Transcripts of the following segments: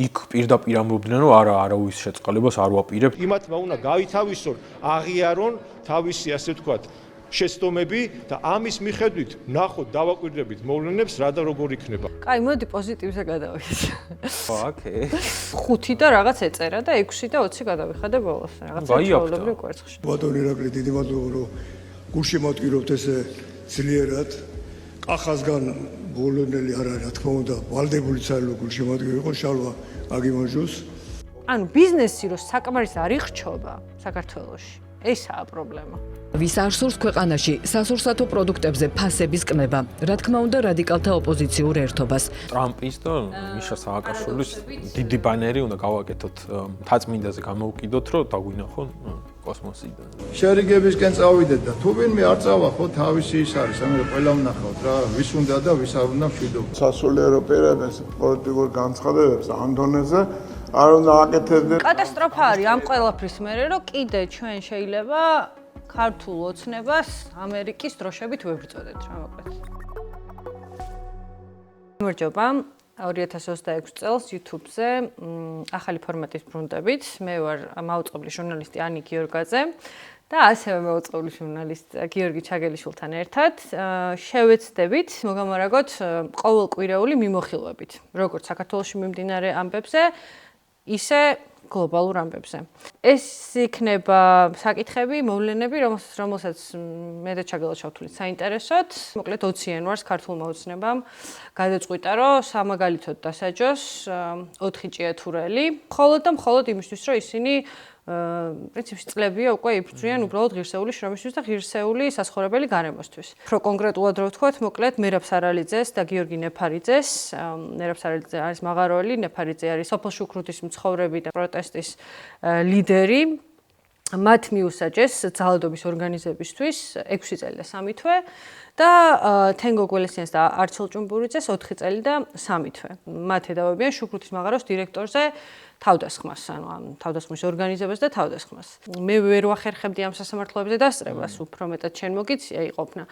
იქ პირდაპირ ამბობდნენ, რომ არავის შეწყალებას არ ვაპირებ. იმათმა უნდა გაითავისონ, აღიარონ თავისი, ასე ვთქვათ, შეცდომები და ამის მიხედვით ნახოთ, დავაკვირდებით მოვლენებს რა და როგორ იქნება. კაი, მოდი პოზიტივზე გადავიდეთ. ოკეი. 5 და რაღაც ეწერა და 6 და 20 გადავიხადე ბოლოს. რაღაც ჩვეულებრივ კვერცხში. ბატონ ირაკლი, დიდი მადლობა, რომ გულში მოტკირობთ ესე ძლიერად. კახაზგან ბოლონელი არ არის, რა თქმა უნდა, ვალდებული ცალო გულში მოტკირო შალვა აგიმოჟოს. ანუ ბიზნესი რო საკმარის არ იხჩობა საქართველოში. ესაა პრობლემა. ვის არ სურს ქვეყანაში სასურსათო პროდუქტებზე ფასების კნება, რა თქმა უნდა, რადიკალთა ოპოზიციურ ერთობას. ტრამპის და მიშა სააკაშვილის დიდი ბანერი უნდა გავაკეთოთ მთაწმინდაზე გამოვკიდოთ, რომ დაგვინახონ კოსმოსიდან. შერიგებისკენ წავიდეთ და თუ ვინმე არ წავა, ხო თავისი ის არის, ამერე ყველა ვნახავთ რა, ვის უნდა და ვის არ უნდა მშვიდობა. სასულიერო პირებებს პოლიტიკურ განცხადებებს ამ დონეზე არ უნდა აკეთებდნენ. კატასტროფა არის ამ ყველაფრის მერე, რომ კიდე ჩვენ შეიძლება ქართულ ოცნებას ამერიკის დროშებით ვებრძოდეთ რა მოკლედ. გამარჯობა. 2026 წელს YouTube-ზე ახალი ფორმატის ბრუნდებით. მე ვარ მაუწყებლის ჟურნალისტი ანი გიორგაძე და ასევე მაუწყებლის ჟურნალისტ გიორგი ჩაგელიშვილთან ერთად შევეცდებით მოგამარაგოთ ყოველკვირეული მიმოხილვებით, როგორც საქართველოში მიმდინარე ამბებზე, ისე გლობალურ ამბებზე. ეს იქნება საკითხები, მოვლენები, რომელსაც მე და ჩაგელაშავთვლით საინტერესოდ. მოკლედ 20 იანვარს ქართულმა ოცნებამ გადაწყვიტა, რომ სამაგალითოდ დასაჯოს 4 ჭიათურელი, მხოლოდ და მხოლოდ იმისთვის, რომ ისინი პრინციპში წლებია უკვე იბრძვიან უბრალოდ ღირსეული შრომისთვის და ღირსეული საცხოვრებელი გარემოსთვის. უფრო კონკრეტულად რო ვთქვათ, მოკლედ მერაბ სარალიძეს და გიორგი ნეფარიძეს, მერაბ სარალიძე არის მაღაროელი, ნეფარიძე არის სოფელ შუქრუთის მცხოვრები და პროტესტის ლიდერი. მათ მიუსაჯეს ძალადობის ორგანიზებისთვის 6 წელი და 3 თვე და თენგო გველესიანს და არჩილ ჭუმბურიძეს 4 წელი და 3 თვე. მათ ედავებიან შუქრუთის მაღაროს დირექტორზე თავდასხმას, ანუ ამ თავდასხმის ორგანიზებას და თავდასხმას. მე ვერ ვახერხებდი ამ სასამართლოებზე დასწრებას, უფრო მეტად შენ მოგიცია იყოფნა.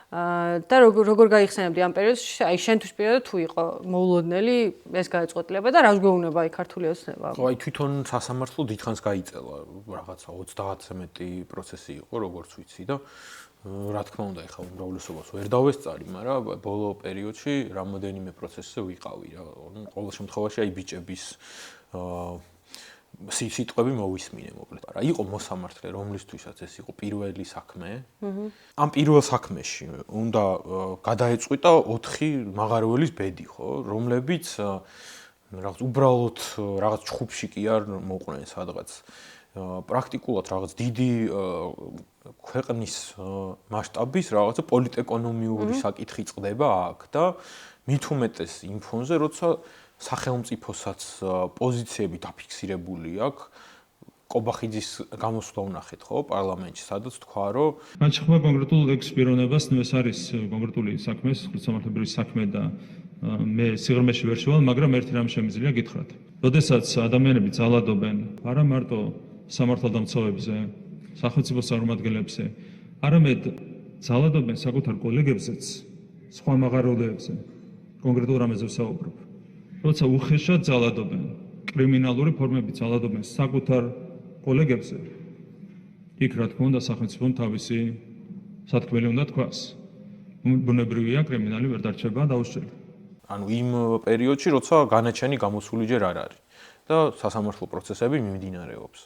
და როგორ გაიხსენებდი ამ პერიოდში, აი შენთვის პირადად თუ იყო მოულოდნელი ეს გადაწყვეტილება და რას გვეუბნება აი ქართული ოცნება? ხო, აი თვითონ სასამართლო დიდხანს გაიწელა, რაღაცა 30-ზე მეტი პროცესი იყო, როგორც ვიცი და რა თქმა უნდა, ეხლა უმრავლესობას ვერ დავესწარი, მაგრამ ბოლო პერიოდში რამოდენიმე პროცესზე ვიყავი რა. ყოველ შემთხვევაში აი ბიჭების სიტყვები მოვისმინე მოკლედ. რა იყო მოსამართლე, რომლისთვისაც ეს იყო პირველი საქმე? ამ პირველ საქმეში უნდა გადაეწყვიტა 4 მაღაროელის ბედი, ხო, რომლებიც რაღაც უბრალოდ რაღაც ჩხუბში კი არ მოყვნენ სადღაც. პრაქტიკულად რაღაც დიდი ქვეყნის მასშტაბის რაღაცა პოლიტეკონომიური საკითხი წყდება აქ და მით უმეტეს იმ ფონზე, როცა სახელმწიფოსაც პოზიციები დაფიქსირებული აქვს. კობახიძის გამოსვლა ვნახეთ, ხო, პარლამენტში, სადაც თქვა, რომ მათ შეხება კონკრეტულ ექსპერონებას, ნუ ეს არის კონკრეტული საქმე, სამართლებრივი საქმე და მე სიღრმეში ვერ შევალ, მაგრამ ერთი რამ შემიძლია გითხრათ. როდესაც ადამიანები ძალადობენ, არა მარტო სამართალდამცავებზე, სახელმწიფო წარმომადგენლებზე, არამედ ძალადობენ საკუთარ კოლეგებზეც, სხვა მაღაროელებზე, კონკრეტულ რამეზე ვსაუბრობ. როცა უხეშად ძალადობენ, კრიმინალური ფორმებით ძალადობენ საკუთარ კოლეგებზე, იქ რა თქმა უნდა სახელმწიფომ თავისი სათქმელი უნდა თქვას. ბუნებრივია, კრიმინალი ვერ დარჩება დაუსჯელი. ანუ იმ პერიოდში, როცა განაჩენი გამოსული ჯერ არ არის და სასამართლო პროცესები მიმდინარეობს.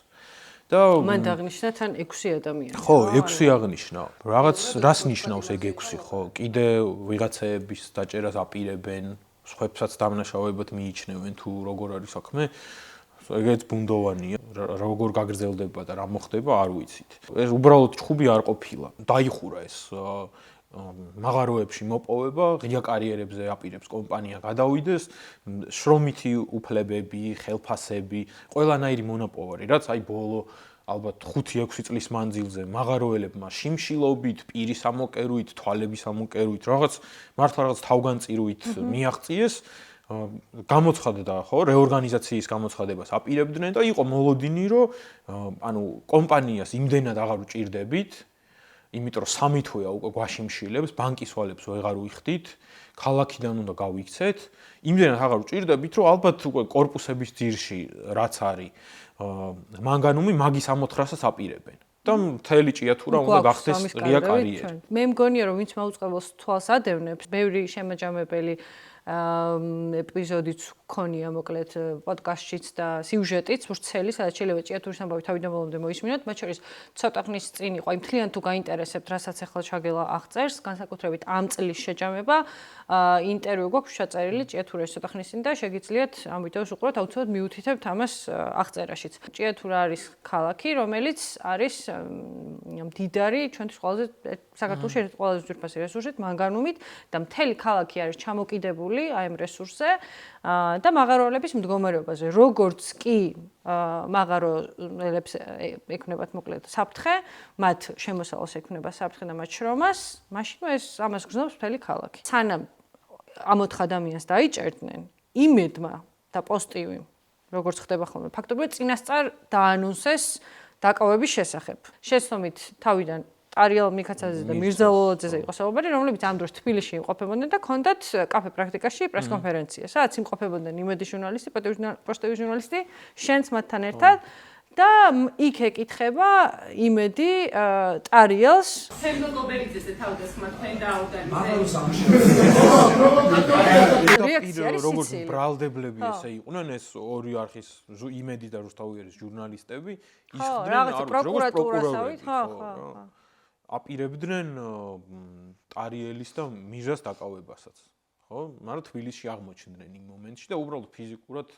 და მან დაღნიშნა თან 6 ადამიანი. ხო, 6 აღნიშნა. რაღაც რას ნიშნავს ეგ 6, ხო? კიდე ვიღაცების დაჭერას აპირებენ, სხვებსაც დამნაშავებად მიიჩნევენ თუ როგორ არის საქმე. ეგეც ბუნდოვანია. როგორ გაგრძელდება და რა მოხდება, არ ვიცით. ეს უბრალოდ ჩხუბი არ ყოფილა. დაიხურა ეს მაღაროებში მოპოვება, ღია კარიერებზე აპირებს კომპანია გადავიდეს, შრომითი უფლებები, ხელფასები, ყველანაირი მონოპოვარი, რაც აი ბოლო ალბათ 5-6 წლის მანძილზე მაღაროელებმა შიმშილობით, პირის ამოკერუით, თვალების ამოკერუით, რაღაც მართლა რაღაც თავგანწირვით მიაღწიეს, გამოცხადდა, ხო, რეორგანიზაციის გამოცხადებას აპირებდნენ და იყო მოლოდინი, რომ ანუ კომპანიას იმდენად აღარ უჭირდებით, იმიტომ რომ სამი თვეა უკვე გვაშიმშილებს, ბანკის ვალებს ვეღარ უიხდით, ქალაქიდან უნდა გავიქცეთ, იმდენად აღარ უჭირდებით, რომ ალბათ უკვე корпуსების ძირში რაც არის მანგანუმი მაგის ამოთხრასაც აპირებენ. და მთელი ჭიათურა უნდა გახდეს ღია კარიერი. მე მგონია რომ ვინც მაუწყებელს თვალს ადევნებს, ბევრი შემაჯამებელი ეპიზოდიც ქონია მოკლედ პოდკასტშიც და სიუჟეტიც ვრცელი, სადაც შეიძლება ჭიათურის ამბავი თავიდან ბოლომდე მოისმინოთ, მათ შორის ცოტა ხნის წინ იყო, იმ თლიან თუ გაინტერესებთ, რასაც ახლა ჩაგელა აღწერს, განსაკუთრებით ამ წლის შეჯამება, ინტერვიუ გვაქვს ჩაწერილი ჭიათურის ცოტა ხნის წინ და შეგიძლიათ ამ ვიდეოს უყუროთ, აუცილებლად მიუთითებთ ამას აღწერაშიც. ჭიათურა არის ქალაქი, რომელიც არის მდიდარი, ჩვენთვის ყველაზე საქართველოში ერთ ყველაზე ძვირფასი რესურსით, მანგანუმით და მთელი ქალაქი არის ჩამოკიდებული აი ამ რესურსზე და მაღაროელების მდგომარეობაზე. როგორც კი მაღაროელებს ექნებათ მოკლედ საფრთხე, მათ შემოსავალს ექნება საფრთხე და მათ შრომას, მაშინ ეს ამას გრძნობს მთელი ქალაქი. სანამ ამ 4 ადამიანს დაიჭერდნენ, იმედმა და პოზიტივი, როგორც ხდება ხოლმე, ფაქტობრივად წინასწარ დაანონსეს დაკავების შესახებ. შეცდომით თავიდან ტარიელ მიქაცაძე და მირზა ლოლოძეზე იყო საუბარი, რომლებიც ამ დროს თბილისში იმყოფებოდნენ და ჰქონდათ კაფე პრაქტიკაში პრესკონფერენცია, სადაც იმყოფებოდნენ იმედი ჟურნალისტი, პოსტების ჟურნალისტი, შენც მათთან ერთად და იქ ეკითხება იმედი ტარიელს. სერგო-გობერიძეზე თავდასხმად თქვენ დააუგანიზეთ. რეაქცია არის როგორც სიცილი. ბრალდებლები ესე იყვნენ ეს ორი არხის იმედი და რუსთავიერის ჟურნალისტები, ისხდნენ რაღაცა როგორც პროკურატურასავით, ხო. აპირებდნენ ტარიელის და მირზას დაკავებასაც, ხო? მაგრამ თბილისში აღმოჩნდნენ იმ მომენტში და უბრალოდ ფიზიკურად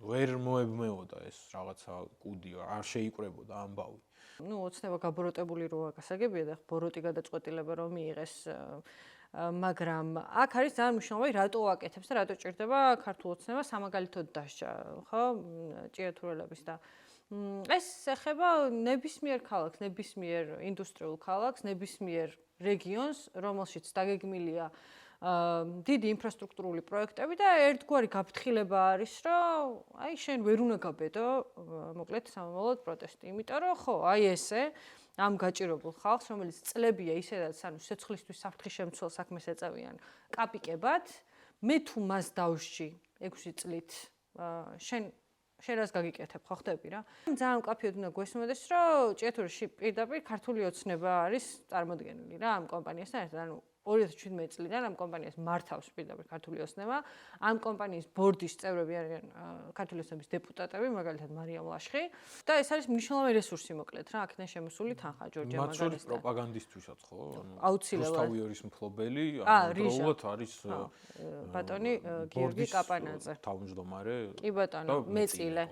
ვერ მოებმეოდა ეს რაღაცა კუდი, არ შეიკრებოდა ამბავი. ნუ ოცნება გაბოროტებული როა გასაგებია და ბოროტი გადაწყვეტილება რომ მიიღეს, მაგრამ აქ არის ძალიან მნიშვნელოვანი რატო აკეთებს და რატო ჭირდება ქართულ ოცნება სამაგალითოდ დასჯა, ხო? ჭიათურელების და ეს ეხება ნებისმიერ ქალაქს, ნებისმიერ ინდუსტრიულ ქალაქს, ნებისმიერ რეგიონს, რომელშიც დაგეგმილია დიდი ინფრასტრუქტურული პროექტები და ერთგვარი გაფრთხილება არის, რომ აი შენ ვერ უნდა გაბედო, მოკლედ სამომავლოდ პროტესტი, იმიტომ რომ ხო, აი ესე ამ გაჭირებულ ხალხს, რომელიც წლებია ისედაც ანუ სიცოცხლისთვის საფრთხის შემცველ საქმეს ეწევიან კაპიკებად, მე თუ მას დავსჯი 6 წლით, შენ რას გაგიკეთებ, ხო ხდები რა? ძალიან მკაფიოდ უნდა გვესმოდეს, რომ ჭიათურში პირდაპირ ქართული ოცნება არის წარმოდგენილი რა ამ კომპანიასთან ერთად, ანუ 2017 წლიდან ამ კომპანიას მართავს პირდაპირ ქართული ოცნება. ამ კომპანიის ბორდის წევრები არიან ქართული ოცნების დეპუტატები, მაგალითად მარიამ ლაშხი და ეს არის მნიშვნელოვანი რესურსი მოკლედ რა, აქედან შემოსული თანხა ჯორჯია მაგალითად. მათ შორის პროპაგანდისტვისაც ხო? აუცილებლად. რუსთავიერის მფლობელი, ამავდროულად არის ბატონი გიორგი კაპანაძე. თავმჯდომარე. კი ბატონო, მეწილე.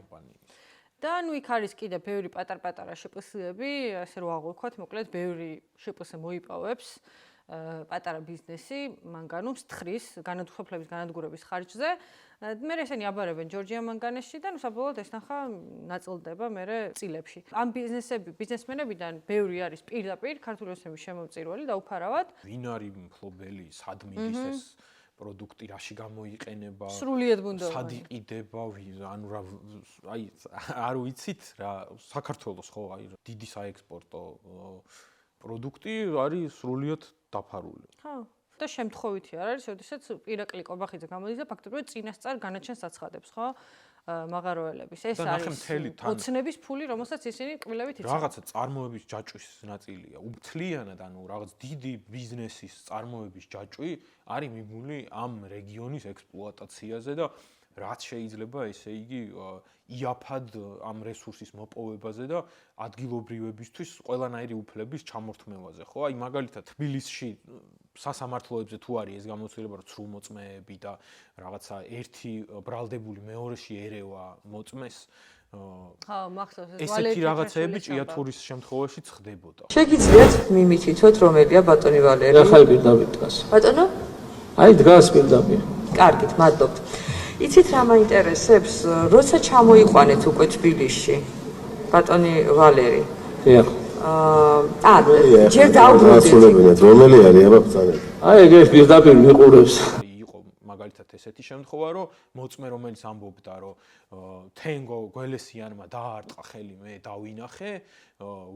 და ნუ იქ არის კიდე ბევრი პატარ-პატარა შეპსები, ასე რომ აღვქვათ, მოკლედ ბევრი შეპსე მოიპოვებს პატარა ბიზნესი მანგანუმს თხრის განადგურების განადგურების ხარჯზე. მე ესენი აბარებენ ჯორჯია მანგანეში და საბოლოოდ ეს ნახა ნაწილდება მე წილებში. ამ ბიზნესმენებიდან ბევრი არის პირდაპირ ქართული ოცნების შემომწირველი და უფარავად. ვინ არის მფლობელი, სად მიდის ეს პროდუქტი, რაში გამოიყენება, სრულიად ბუნდოვანი. სად იყიდება, ანუ რა აი არ ვიცით რა საქართველოს ხო აი დიდი საექსპორტო პროდუქტი არის სრულიად დაფარული. ხო. და შემთხვევითი არ არის, როდესაც ირაკლი კობახიძე გამოდის და ფაქტობრივად წინასწარ განაჩენს აცხადებს, ხო? მაღაროელების. ეს არის ოცნების ფული, რომელსაც ისინი კბილებით იცავენ. რაღაცა წარმოების ჯაჭვის ნაწილია. მთლიანად, ანუ რაღაც დიდი ბიზნესის წარმოების ჯაჭვი არის მიბული ამ რეგიონის ექსპლუატაციაზე და რაც შეიძლება ესე იგი იაფად ამ რესურსის მოპოვებაზე და ადგილობრივებისთვის ყველანაირი უფლების ჩამორთმევაზე, ხო? აი მაგალითად თბილისში სასამართლოებზე თუ არის ეს გამოცდილება, რომ სრულმოწმეები და რაღაცა ერთი ბრალდებული მეორეში ერევა მოწმეს, ხო, მახსოვს ეს ესეთი რაღაცეები ჭიათურის შემთხვევაში ხდებოდა. შეგიძლიათ მიმითითოთ, რომელია ბატონი ვალერი? ახალი პირდაპირ დგას. ბატონო? აი დგას პირდაპირ. კარგით, მადლობთ. იცით რა მაინტერესებს, როცა ჩამოიყვანეთ უკვე თბილისში ბატონი ვალერი? დიახ. ჯერ დაუბრუნდით. რომელი არის აბა ბრძანეთ. აი ეგ პირდაპირ მიყურებს. იყო მაგალითად ესეთი შემთხვევა, რომ მოწმე რომელიც ამბობდა, რომ თენგო გველესიანმა დაარტყა ხელი, მე დავინახე,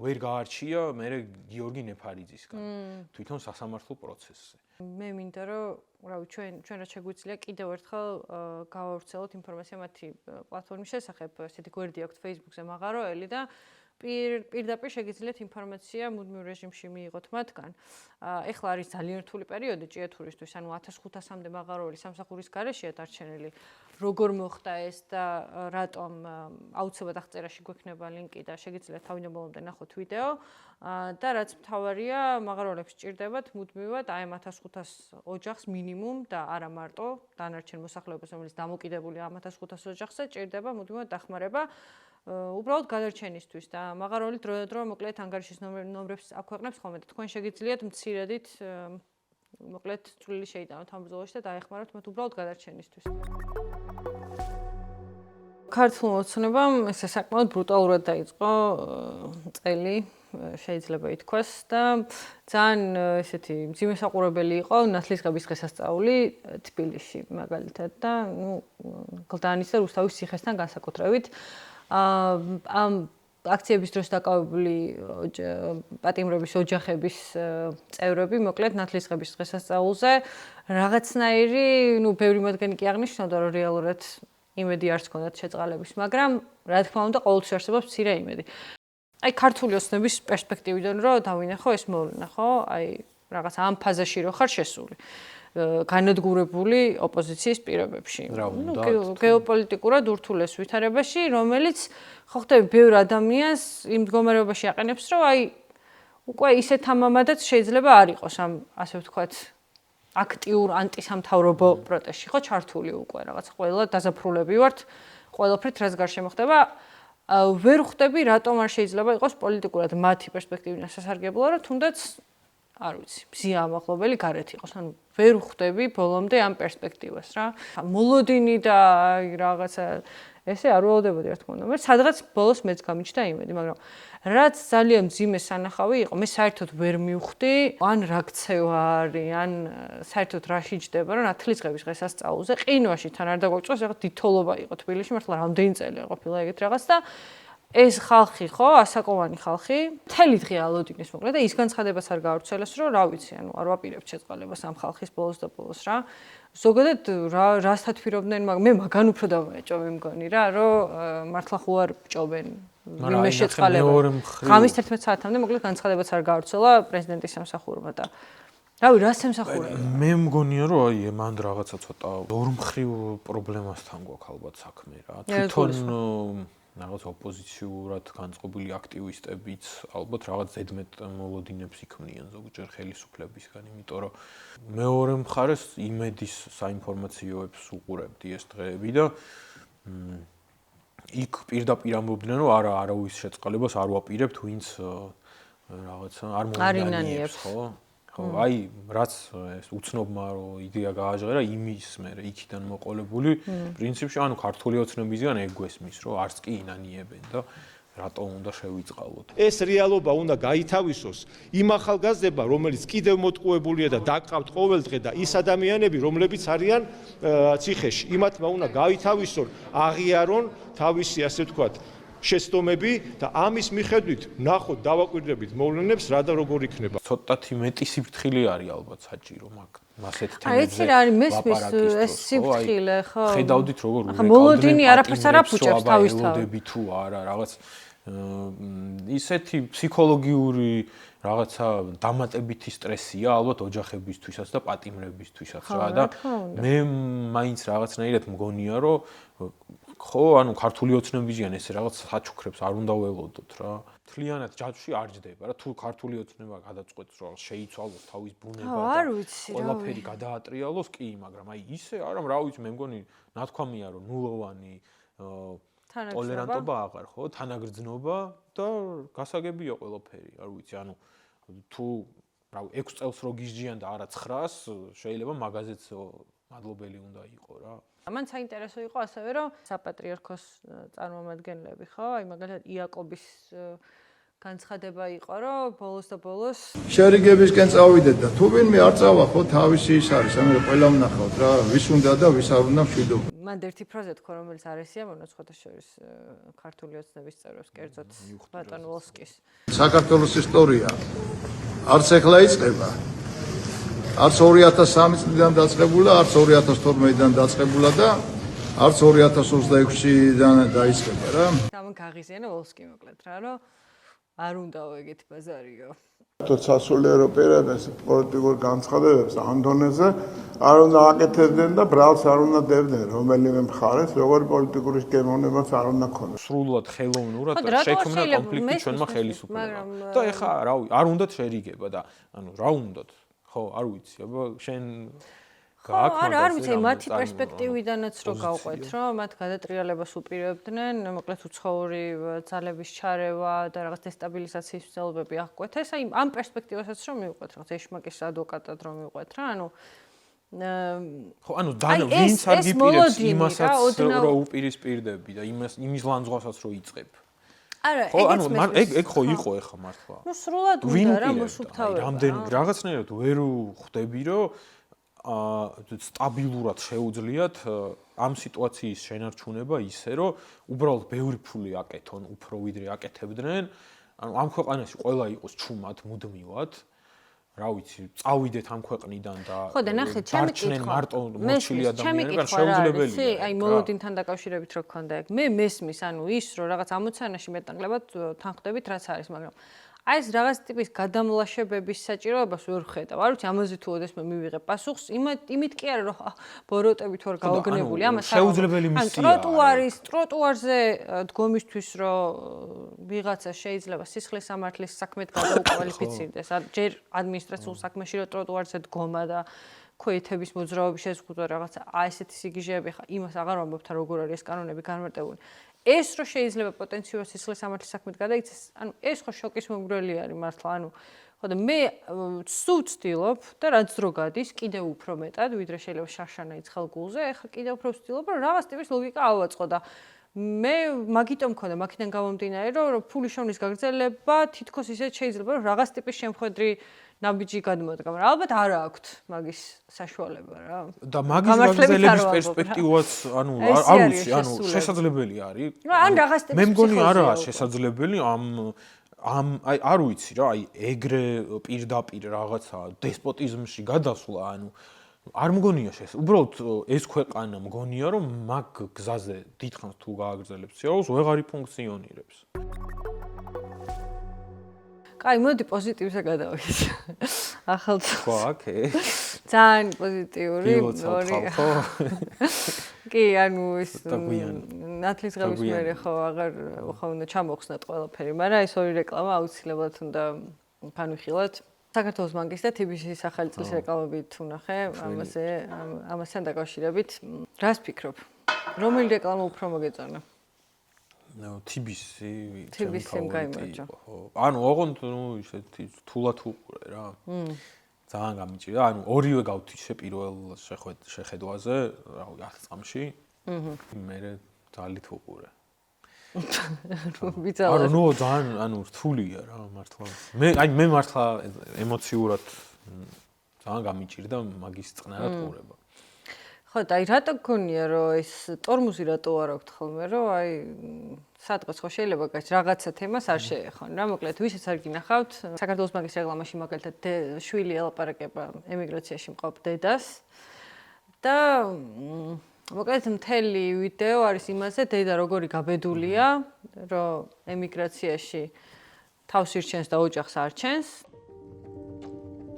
ვერ გაარჩია მე გიორგი ნეფარიძისგან თვითონ სასამართლო პროცესზე. მე მინდა რომ რავი ჩვენ რაც შეგვიძლია კიდევ ერთხელ გავავრცელოთ ინფორმაცია მათი პლატფორმის შესახებ, ესეთი გვერდი აქვთ Facebook-ზე მაღაროელი და პირდაპირ შეგიძლიათ ინფორმაცია მუდმივ რეჟიმში მიიღოთ მათგან. ეხლა არის ძალიან რთული პერიოდი ჭიათურისთვის, ანუ 1500-მდე მაღაროელი სამსახურის გარეშეა დარჩენილი. როგორ მოხდა ეს და რატომ აუცილებლად აღწერაში გვექნება ლინკი და შეგიძლიათ თავიდან ბოლომდე ნახოთ ვიდეო და რაც მთავარია, მაღაროელებს სჭირდებათ მუდმივად აი 1500 ოჯახს მინიმუმ და არა მარტო დანარჩენ მოსახლეობას, რომელიც დამოკიდებულია 1500 ოჯახზე, სჭირდება მუდმივად დახმარება უბრალოდ გადარჩენისთვის და მაღაროელი დროდადრო მოკლედ ანგარიშის ნომრებს აქვეყნებს ხოლმე და თქვენ შეგიძლიათ მცირედით მოკლედ წვლილი შეიტანოთ ამ ბრძოლაში და დაეხმაროთ მათ უბრალოდ გადარჩენისთვის. ქართულმა ოცნებამ ესე საკმაოდ ბრუტალურად დაიწყო წელი, შეიძლება ითქვას და ძალიან ესეთი მძიმე საყურებელი იყო ნათლისღების დღესასწაული თბილისში მაგალითად და გლდანის და რუსთავის ციხესთან განსაკუთრებით. ამ აქციების დროს დაკავებული პატიმრების ოჯახების წევრები მოკლედ ნათლისღების დღესასწაულზე რაღაცნაირი, ბევრი მათგანი კი აღნიშნავდა, რომ რეალურად იმედი არც ჰქონდათ შეწყალების, მაგრამ რა თქმა უნდა, ყოველთვის არსებობს მცირე იმედი. აი ქართული ოცნების პერსპექტივიდან რო დავინახო ეს მოვლენა, ხო? აი რაღაც ამ ფაზაში რო ხარ შესული. განადგურებული ოპოზიციის პირობებში. გეოპოლიტიკურად ურთულეს ვითარებაში, რომელიც ხო ხდები ბევრ ადამიანს იმ მდგომარეობაში აყენებს, რომ აი უკვე ისეთ ამამადაც შეიძლება არ იყოს ამ ასე ვთქვათ აქტიურ ანტისამთავრობო პროტესტში, ხო ჩართული უკვე რაღაც ყველა დაზაფრულები ვართ, ყველაფრით რაც გარშემო ხდება. ვერ ხვდები რატომ არ შეიძლება იყოს პოლიტიკურად მათი პერსპექტივიდან სასარგებლო, რომ თუნდაც არ ვიცი, მზია ამაღლობელი გარეთ იყოს. ანუ ვერ ხვდები ბოლომდე ამ პერსპექტივას რა. მოლოდინი და რაღაცა ესე არ ველოდებოდი რა თქმა უნდა. მე სადღაც ბოლოს მეც გამიჩნდა იმედი, მაგრამ რაც ძალიან მძიმე სანახავი იყო, მე საერთოდ ვერ მივხვდი, ან რა ქცევა არის, ან საერთოდ რა შეჯდება, რომ ნათლისღების დღესასწაულზე ყინვაში თან არ დაგვაჭროს, რაღაც დიდთოლობა იყო თბილისში, მართლა რამდენი წელი ყოფილა ეგეთ რაღაც და ეს ხალხი ხო, ასაკოვანი ხალხი, მთელი დღე ალოდინეს მოკლედ და ის განცხადებაც არ გაავრცელეს, რომ რა ვიცი, ანუ არ ვაპირებთ შეწყალებას ამ ხალხის ბოლოს და ბოლოს რა. ზოგადად რას თათბირობდნენ, მე მაგან უფრო დავაეჭო მე მგონი რა, რომ მართლა ხო არ ბჭობენ ვინმე შეწყალება. ღამის 11 საათამდე მოკლედ განცხადებაც არ გაავრცელა პრეზიდენტის სამსახურმა და რავი, რას ემსახურება? მე მგონია, რომ აი მან რაღაცა ცოტა ორმხრივ პრობლემასთან გვაქვს ალბათ საქმე რა. თვითონ რაღაც ოპოზიციურად განწყობილი აქტივისტებიც ალბათ რაღაც ზედმეტ მოლოდინებს იქმნიან ზოგჯერ ხელისუფლებისგან, იმიტომ რომ მეორე მხარეს იმედის საინფორმაციოებს უყურებდი ეს დღეები და იქ პირდაპირ ამბობდნენ, რომ არავის შეწყალებას არ ვაპირებთ, ვინც რაღაცა არ მოინანიებს, ხო? აი, რაც ეს უცნობმა რომ იდეა გააჟღერა, იმის მერე იქიდან მოყოლებული, პრინციპში, ანუ ქართული ოცნებისგან ეგ გვესმის, რომ არც კი ინანიებენ და რატო უნდა შევიწყალოთ. ეს რეალობა უნდა გაითავისოს იმ ახალგაზრდებმა, რომელიც კიდევ მოტყუებულია და დაკავთ ყოველ დღე და ის ადამიანები, რომლებიც არიან ციხეში. იმათმა უნდა გაითავისონ, აღიარონ თავისი, ასე ვთქვათ, შეცდომები და ამის მიხედვით ნახოთ დავაკვირდებით მოვლენებს რა და როგორ იქნება. ცოტათი მეტი სიფრთხილე არის ალბათ საჭირო მასეთ თემებზე. აი ეცი რა არის მესმის ეს სიფრთხილე, ხო? ხედავდით როგორ მოლოდინი არაფერს არ აფუჭებს თავისთავად. თუ არა რაღაც ისეთი ფსიქოლოგიური რაღაცა დამატებითი სტრესია ალბათ ოჯახებისთვისაც და პატიმრებისთვისაც რა და მე მაინც რაღაცნაირად მგონია რომ ხო, ანუ ქართული ოცნებისგან ესე რაღაც საჩუქრებს არ უნდა ველოდოთ რა. თლიანად ჯაჭვში არ ჯდება რა. თუ ქართული ოცნება გადაწყვეტს რომ შეიცვალოს თავის ბუნება და ყველაფერი გადაატრიალოს, კი, მაგრამ აი ისე არა, რა ვიცი, მე მგონი ნათქვამია რომ ნულოვანი ტოლერანტობა აღარ ხო, თანაგრძნობა და გასაგებია ყველაფერი, არ ვიცი, ანუ თუ რა 6 წელს რო გისჯიან და არა 9-ს, შეიძლება მაგაზეც მადლობელი უნდა იყო რა. მან საინტერესო იყო ასევე რომ საპატრიარქოს წარმომადგენლები ხო აი მაგალითად იაკობის განცხადება იყო, რომ ბოლოს და ბოლოს შერიგებისკენ წავიდეთ და თუ ვინმე არ წავა ხო თავისი ის არის, ამერე ყველა ვნახავთ რა, ვის უნდა და ვის არ უნდა მშვიდობა. მან ერთი ფრაზა თქვა, რომელიც არ ესიამონა სხვადასხვის ქართული ოცნების წევრებს, კერძოდ ბატონ ვოლსკის. საქართველოს ისტორია არც ეხლა იწყება. არც 2003 წლიდან დაწყებულა, არც 2012-დან დაწყებულა და არც 2026-დან დაიწყება რა. ამან გაღიზიანა ვოლსკი მოკლედ რა, რომ არ უნდაო ეგეთი ბაზარიო. თორე სასულიერო პირებს პოლიტიკურ განცხადებებს ამ დონეზე არ უნდა აკეთებდნენ და ბრალს არ უნდა დებდნენ რომელიმე მხარეს, როგორი პოლიტიკური გემოვნებაც არ უნდა ქონდეს. სრულად ხელოვნურად შექმნა კონფლიქტი ჩვენმა ხელისუფლებამ. და ეხა რავი, არ უნდათ შერიგება და ანუ რა უნდათ? ხო, არ ვიცი, აბა შენ არ ვიცი, მათი პერსპექტივიდანაც რო გავყვეთ, რომ მათ გადატრიალებას უპირებდნენ, მოკლედ უცხოური ძალების ჩარევა და რაღაც დესტაბილიზაციის მცდელობები აღკვეთეს. აი ამ პერსპექტივასაც რომ მივყვეთ, რაღაც ეშმაკის ადვოკატად რომ მივყვეთ რა, ანუ ხო, ანუ ვინც არ გიპირებს იმასაც რო უპირისპირდები და იმის ლანძღვასაც რო იწებ. არა, ეგ ხო იყო ეხა მართლა. ნუ სრულად უნდა რა მოსუფთავება. რამდენი რაღაცნაირად ვერ ხვდები, რომ სტაბილურად შეუძლიათ ამ სიტუაციის შენარჩუნება ისე, რომ უბრალოდ ბევრი ფული აკეთონ, უფრო ვიდრე აკეთებდნენ. ანუ ამ ქვეყანაში ყველა იყოს ჩუმად, მუდმივად. რა ვიცი, წავიდეთ ამ ქვეყნიდან და დარჩნენ მარტო მოჩილი ადამიანები, არ შეუძლებელია. აი მოლოდინთან დაკავშირებით რო გქონდა ეგ. მე მესმის, ანუ ის რომ რაღაც ამოცანაში მეტნაკლებად თანხმდებით რაც არის, მაგრამ აი ეს რაღაც ტიპის გადამლაშებების საჭიროებას ვერ ხედავ. არ ვიცი, ამაზე თუ ოდესმე მივიღებ პასუხს, იმით კი არა, რომ ბოროტებით ვარ გაოგნებული, ამას შეუძლებელი მისია. ტროტუარზე დგომისთვის, რომ ვიღაცა შეიძლება სისხლის სამართლის საქმედ გადაუკვალიფიცირდეს, ჯერ ადმინისტრაციულ საქმეში რომ ტროტუარზე დგომა და ქვეითების მოძრაობის შეზღუდვა რაღაცა, აი ესეთი სიგიჟეები ხა იმას აღარ ვამბობთ, როგორ არის ეს კანონები განმარტებული. ეს რო შეიძლება პოტენციურად სისხლის სამართლის საქმედ გადაიქცეს, ანუ ეს ხო შოკის მომგვრელი არის მართლა, ანუ ხო და მე სულ ვცდილობ და რაც დრო გადის, კიდევ უფრო მეტად, ვიდრე შეიძლება შაშანა იცხელ გულზე, ეხლა კიდევ უფრო ვცდილობ, რომ რაღაც ტიპის ლოგიკა ავაწყო და მე მაგიტომ მქონდა მაქედან გამომდინარე, რომ ფულის შოვნის გაგრძელება თითქოს ისეთ შეიძლება, რომ რაღაც ტიპის შემხედრი ნაბიჯი გადმოადგა, მაგრამ ალბათ არ აქვთ მაგის საშუალება რა. და მაგის გაგრძელების პერსპექტივაც, ანუ არ ვიცი, ანუ შესაძლებელი არის. ან რაღაც ტიპის მე მგონი არაა შესაძლებელი ამ აი არ ვიცი რა, აი ეგრე პირდაპირ რაღაცა დესპოტიზმში გადასვლა, ანუ არ მგონია უბრალოდ ეს ქვეყანა მგონია რომ მაგ გზაზე დიდხანს თუ გააგრძელებს სიარულს, ვეღარ იფუნქციონირებს. კაი, მოდი პოზიტივზე გადავიდეთ. ახალ ხო, ოკეი. ძალიან პოზიტიური. კი, ანუ ეს ნათლისღების მერე ხო აღარ უნდა ჩამოხსნათ ყველაფერი, მაგრამ ეს ორი რეკლამა აუცილებლად უნდა განვიხილოთ. საქართველოს ბანკის და TBC-ის ახალი წლის რეკლამებით ვნახე, ამასთან დაკავშირებით. რას ფიქრობ? რომელი რეკლამა უფრო მოგეწონა? TBC-ს გაიმარჯვა. ანუ ოღონდ ისეთი თულად უყურე რა. ძალიან გამიჭირდა. ანუ ორივე გავთიშე პირველ შეხედვაზე, რავი, 10 წამში. მე ძალით უყურე. ვიცავ. ანუ ძალიან ანუ რთულია რა მართლა. მე მართლა ემოციურად ძალიან გამიჭირდა მაგის წყნარად ყურება. ხო, და აი რატო გქონია რომ ეს ტორმუზი რატო არ აქვს ხოლმე რომ აი სადღაც ხო შეიძლება გაჩ რაღაცა თემას არ შეეხონ რა მოკლედ ვისაც არ გინახავთ საქართველოს ბანკის რეკლამაში მაგალითად შვილი ელაპარაკება ემიგრაციაში მყოფ დედას და მოკლედ მთელი ვიდეო არის იმაზე დედა როგორი გაბედულია რომ ემიგრაციაში თავს ირჩენს და ოჯახს არ ჩენს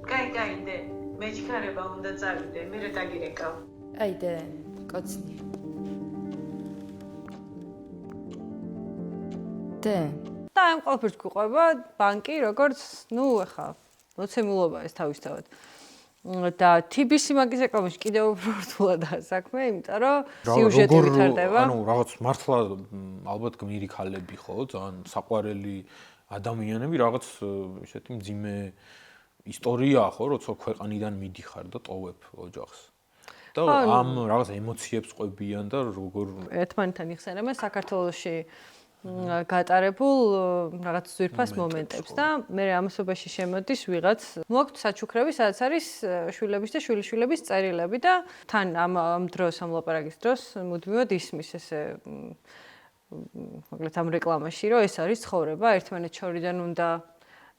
კაი დე მეჩქარება უნდა წავიდე მე რა დაგირეკავ აიდე კოცნი და ამ ყველაფერს გვიყვება ბანკი როგორც ნუ ეხა მოცემულობა ეს თავისთავად და TBC მაგის რეკლამაში კიდევ უფრო რთულადაა საქმე იმიტომ რომ სიუჟეტი ვითარდება ანუ რაღაც მართლა ალბათ გმირი ქალები ხო ძალიან საყვარელი ადამიანები რაღაც ისეთი მძიმე ისტორიაა ხო როცა ქვეყანიდან მიდიხარ და ტოვებ ოჯახს და ამ რაღაც ემოციებს ყვებიან და როგორ ერთმანეთთან იხსენებენ საქართველოში გატარებულ რაღაც ძვირფას მომენტებს და მე ამასობაში შემოდის ვიღაც მოაქვთ საჩუქრები, სადაც არის შვილების და შვილიშვილების წერილები და თან ამ დროს ამ ლაპარაკის დროს მუდმივად ისმის ესე მოკლედ ამ რეკლამაში რომ ეს არის ცხოვრება ერთმანეთს შორიდან უნდა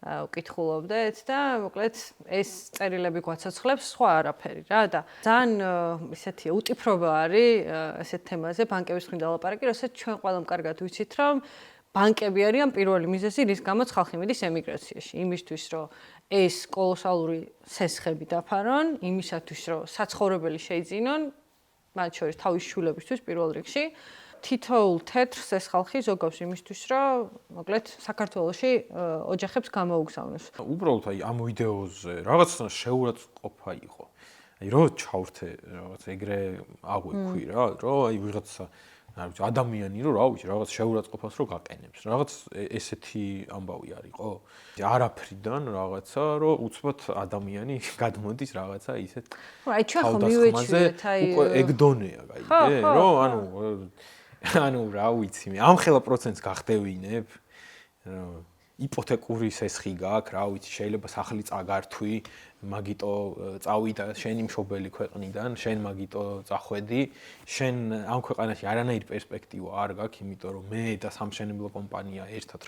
უკითხულობდეთ და მოკლედ ეს წერილები გვაცოცხლებს სხვა არაფერი რა და ძალიან ისეთი უტიფრობა არის ესეთ თემაზე ბანკების მხრიდან ლაპარაკი, როცა ჩვენ ყველამ კარგად ვიცით რომ ბანკები არიან პირველი მიზეზი, რის გამოც ხალხი მიდის ემიგრაციაში, იმისთვის რომ ეს კოლოსალური სესხები დაფარონ, იმისათვის რომ საცხოვრებელი შეიძინონ, მათ შორის თავის შვილებისთვის პირველ რიგში. თითოეულ თეთრს ეს ხალხი ზოგავს იმისთვის, რომ მოკლედ საქართველოში ოჯახებს გამოუგზავნოს. უბრალოდ აი ამ ვიდეოზე რაღაც შეურაცხყოფა იყო. აი რო ჩავრთე რაღაც ეგრე აღვიქვი რა, რომ აი ვიღაცა არ ვიცი ადამიანი რო რა ვიცი რაღაც შეურაცხყოფას რო გაყენებს. რაღაც ესეთი ამბავი არისო. არაფრიდან რაღაცა რომ უცბად ადამიანი გადმოდის რაღაცა ისეთ. აი ჩვენ ხომ მივეჩვიეთ აი უკვე ეგ დონეა გაიგე, რომ ანუ რა ვიცი მე ამ ხელა პროცენტს გახდევინებ იპოთეკური სესხი გაქვს რა ვიცი შეიძლება სახლი წაგართვი მაგიტო წავიდა შენი მშობელი ქვეყნიდან შენ მაგიტო წახვედი შენ ამ ქვეყანაში არანაირი პერსპექტივა არ გაქვს იმიტომ რომ მე და სამშენებლო კომპანია ერთად